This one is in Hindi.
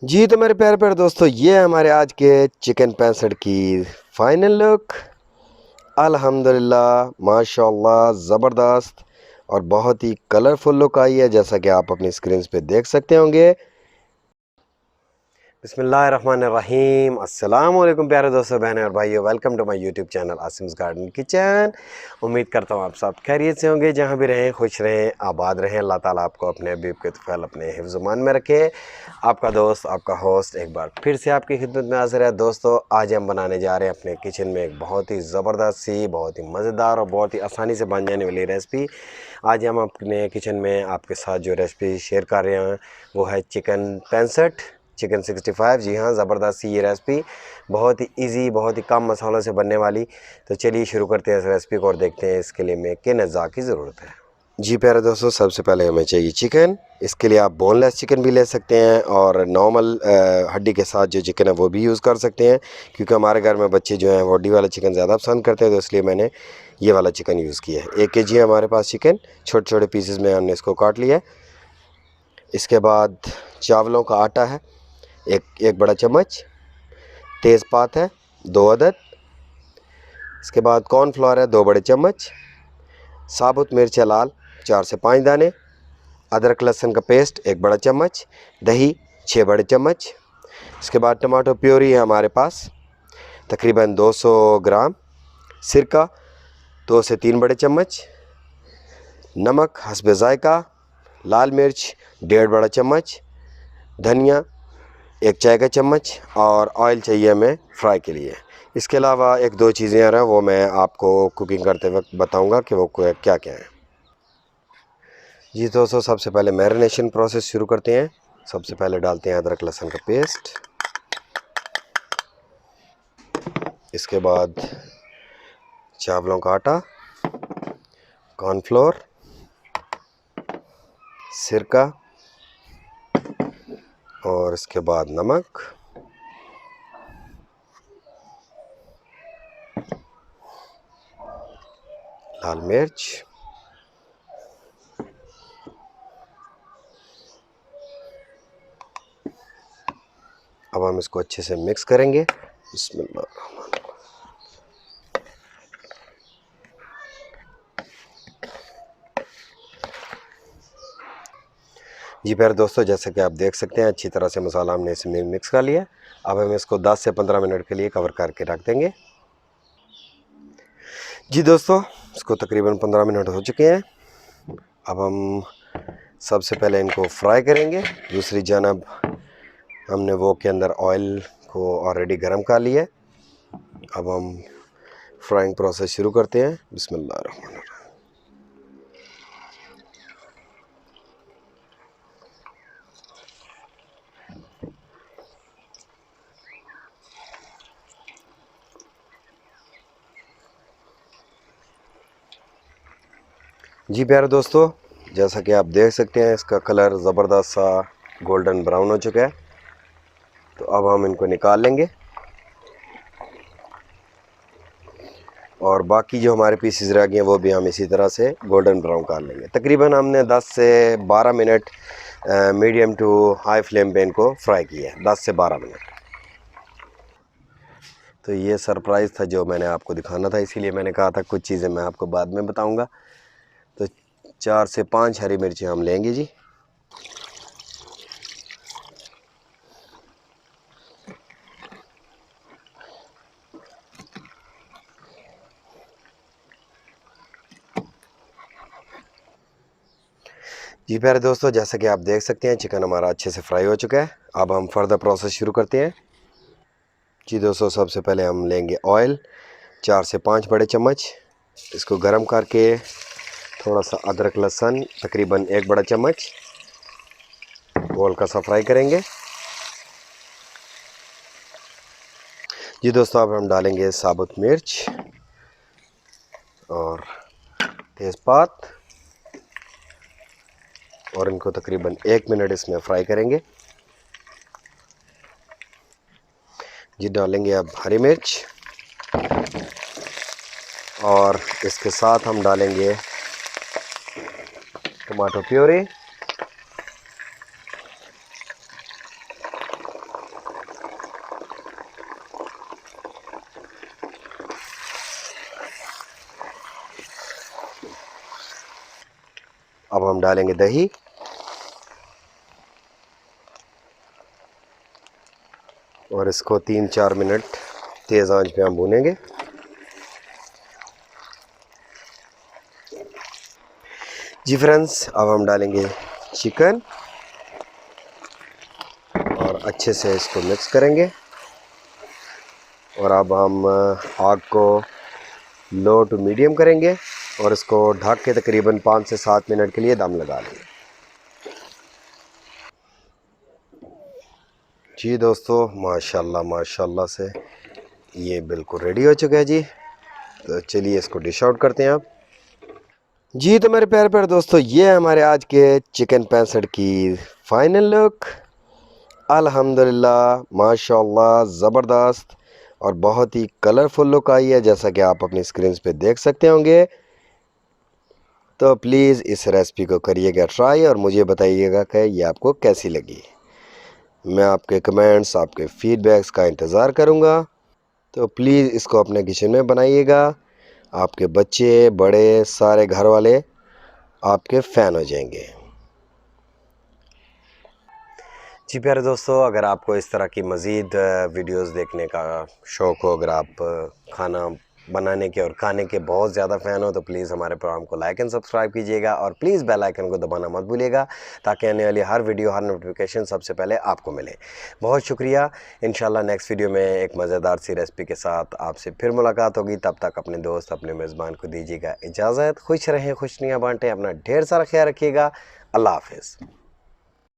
जी तो मेरे प्यारे प्यारे दोस्तों, ये है हमारे आज के चिकन 65 की फाइनल लुक। अल्हम्दुलिल्लाह, माशाल्लाह, ज़बरदस्त और बहुत ही कलरफुल लुक आई है, जैसा कि आप अपनी स्क्रीन पे देख सकते होंगे। बिस्मिल्लाहिर्रहमानिर्रहीम। अस्सलाम वालेकुम प्यारे दोस्तों, बहनें और भाइयों, welcome to my YouTube channel Asim's garden kitchen. उम्मीद करता हूँ आप सब खैरियत से होंगे, जहाँ भी रहें खुश रहें, आबाद रहें। अल्लाह ताला आपको अपने हबीब के तुफ़ैल अपने हिफ्ज़-ओ-मान में रखे। आपका दोस्त, आपका होस्ट एक बार फिर से आपकी खिदमत में हाज़िर है। दोस्तों, आज हम बनाने जा रहे हैं अपने किचन में एक बहुत ही ज़बरदस्त सी, बहुत ही मज़ेदार और बहुत ही आसानी से बन जाने वाली रेसिपी। आज हम अपने किचन में आपके साथ जो रेसिपी शेयर कर रहे हैं वो है चिकन 65, चिकन 65। जी हाँ, ज़बरदस्त सी ये रेसिपी, बहुत ही इजी, बहुत ही कम मसालों से बनने वाली। तो चलिए शुरू करते हैं इस रेसिपी को और देखते हैं इसके लिए हमें किन अज़्ज़ा की ज़रूरत है। जी प्यारे दोस्तों, सबसे पहले हमें चाहिए चिकन। इसके लिए आप बोनलेस चिकन भी ले सकते हैं और नॉर्मल हड्डी के साथ जो चिकन है वो भी यूज़ कर सकते हैं, क्योंकि हमारे घर में बच्चे जो हैं वो हड्डी वाला चिकन ज़्यादा पसंद करते हैं, तो इसलिए मैंने ये वाला चिकन यूज़ किया है। 1 kg है हमारे पास चिकन, छोटे छोटे पीसेस में हमने इसको काट लिया है। इसके बाद चावलों का आटा है एक बड़ा चम्मच, तेज़पात है 2 अदद। इसके बाद कॉर्नफ्लोर है 2 बड़े चम्मच, साबुत मिर्च लाल 4 से 5 दाने, अदरक लहसुन का पेस्ट 1 बड़ा चम्मच, दही 6 बड़े चम्मच। इसके बाद टमाटो प्योरी है हमारे पास तकरीबन 200 ग्राम, सिरका 2 से 3 बड़े चम्मच, नमक हस्बे ज़ायका, लाल मिर्च 1.5 बड़ा चम्मच, धनिया 1 चाय का चम्मच और ऑयल चाहिए हमें फ्राई के लिए। इसके अलावा 1-2 चीज़ें और हैं, वो मैं आपको कुकिंग करते वक्त बताऊंगा कि वो क्या क्या है। जी दोस्तों, सबसे पहले मैरिनेशन प्रोसेस शुरू करते हैं। सबसे पहले डालते हैं अदरक लहसुन का पेस्ट, इसके बाद चावलों का आटा, कॉर्नफ्लोर, सिरका और इसके बाद नमक, लाल मिर्च, अब हम इसको अच्छे से मिक्स करेंगे। बिस्मिल्लाह। जी प्यारे दोस्तों, जैसे कि आप देख सकते हैं अच्छी तरह से मसाला हमने इसमें मिक्स कर लिया। अब हम इसको 10 से 15 मिनट के लिए कवर करके रख देंगे। जी दोस्तों, इसको तकरीबन 15 मिनट हो चुके हैं। अब हम सबसे पहले इनको फ्राई करेंगे। दूसरी जानब हमने वो के अंदर ऑयल को ऑलरेडी गर्म कर लिया है। अब हम फ्राइंग प्रोसेस शुरू करते हैं। बिस्मिल्लाह। जी प्यारे दोस्तों, जैसा कि आप देख सकते हैं इसका कलर ज़बरदस्त सा गोल्डन ब्राउन हो चुका है। तो अब हम इनको निकाल लेंगे और बाकी जो हमारे पीसेस रह गए हैं वो भी हम इसी तरह से गोल्डन ब्राउन कर लेंगे। तकरीबन हमने 10 से 12 minute medium to high flame पे इनको फ्राई किया है, 10 से 12 मिनट। तो ये सरप्राइज़ था जो मैंने आपको दिखाना था, इसीलिए मैंने कहा था कुछ चीज़ें मैं आपको बाद में बताऊंगा। तो 4 से 5 हरी मिर्ची हम लेंगे जी। जी प्यारे दोस्तों, जैसा कि आप देख सकते हैं चिकन हमारा अच्छे से फ्राई हो चुका है। अब हम फर्दर प्रोसेस शुरू करते हैं। जी दोस्तों, सबसे पहले हम लेंगे ऑयल 4 से 5 बड़े चम्मच। इसको गर्म करके थोड़ा सा अदरक लहसुन तकरीबन 1 बड़ा चम्मच वो हल्का सा फ्राई करेंगे। जी दोस्तों, अब हम डालेंगे साबुत मिर्च और तेज़पात और इनको तकरीबन 1 मिनट इसमें फ्राई करेंगे। जी डालेंगे अब हरी मिर्च और इसके साथ हम डालेंगे टमाटो प्योरी, अब हम डालेंगे दही और इसको 3-4 मिनट तेज़ आंच पे हम भूनेंगे। जी फ्रेंड्स, अब हम डालेंगे चिकन और अच्छे से इसको मिक्स करेंगे। और अब हम आग को लो टू मीडियम करेंगे और इसको ढक के तकरीबन 5 से 7 मिनट के लिए दम लगा लेंगे। जी दोस्तों, माशाल्लाह माशाल्लाह से ये बिल्कुल रेडी हो चुका है जी। तो चलिए इसको डिश आउट करते हैं आप। जी तो मेरे प्यारे प्यारे दोस्तों, ये है हमारे आज के चिकन 65 की फाइनल लुक। अल्हम्दुलिल्लाह माशाल्लाह ज़बरदस्त और बहुत ही कलरफुल लुक आई है, जैसा कि आप अपनी स्क्रीन पे देख सकते होंगे। तो प्लीज़ इस रेसिपी को करिएगा ट्राई और मुझे बताइएगा कि ये आपको कैसी लगी। मैं आपके कमेंट्स, आपके फीडबैक्स का इंतज़ार करूँगा। तो प्लीज़ इसको अपने किचन में बनाइएगा। आपके बच्चे बड़े सारे घर वाले आपके फ़ैन हो जाएंगे। जी प्यारे दोस्तों, अगर आपको इस तरह की मज़ीद वीडियोस देखने का शौक़ हो, अगर आप खाना बनाने के और खाने के बहुत ज़्यादा फ़ैन हो, तो प्लीज़ हमारे प्रोग्राम को लाइक एंड सब्सक्राइब कीजिएगा और प्लीज़ बेल आइकन को दबाना मत भूलिएगा, ताकि आने वाली हर वीडियो, हर नोटिफिकेशन सबसे पहले आपको मिले। बहुत शुक्रिया। इंशाल्लाह नेक्स्ट वीडियो में एक मज़ेदार सी रेसिपी के साथ आपसे फिर मुलाकात होगी। तब तक अपने दोस्त, अपने मेज़बान को दीजिएगा इजाज़त। खुश रहें, खुशनियाँ बाँटें, अपना ढेर सारा ख्याल रखिएगा। अल्लाह हाफ़िज़।